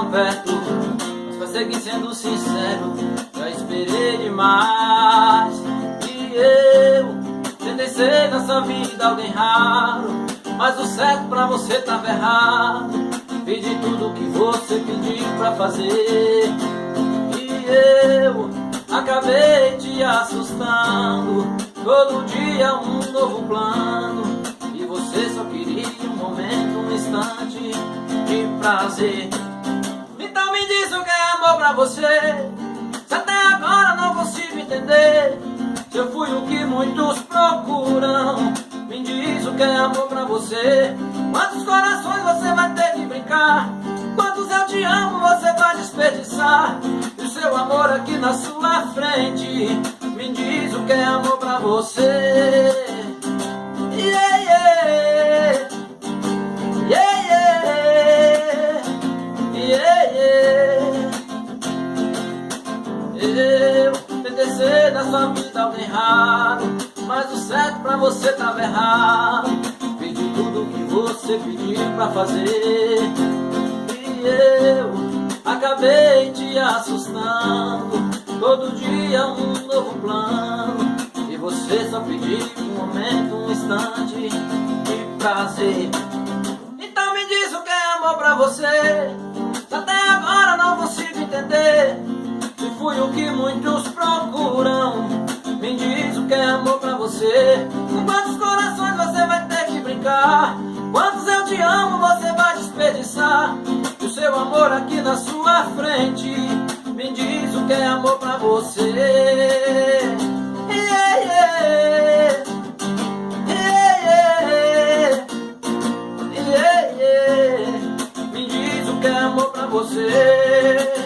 tão perto, mas pra seguir sendo sincero, já esperei demais. E eu tentei ser nessa vida alguém raro, mas o certo pra você tava errado. Pedi tudo que você pediu pra fazer, e eu acabei te assustando. Todo dia um novo plano, e você só queria um momento, um instante de prazer. Então me diz o que é amor pra você, se até agora não consigo entender. Se eu fui o que muitos procuram, me diz o que é amor pra você. Quantos corações você vai ter que brincar? Quantos eu te amo você vai desperdiçar? E o seu amor aqui na sua frente, me diz o que é amor pra você. Yeah, yeah. Yeah, yeah. Yeah, yeah. Eu tentei ser da sua vida alguém raro, mas o certo pra você tava errado. Pedi tudo que você pediu pra fazer, e eu acabei te assustando. Todo dia um novo plano, e você só pediu um momento, um instante de prazer. Então me diz o que é amor pra você, se até agora não consigo entender. Se fui o que muitos procuram, me diz o que é amor pra você. Com quantos corações você vai ter que brincar? Quantos eu te amo você vai desperdiçar? E o seu amor aqui na sua frente, me diz o que é amor pra você. Yeah, yeah. Yeah, yeah. Yeah, yeah. Me diz o que é amor pra você.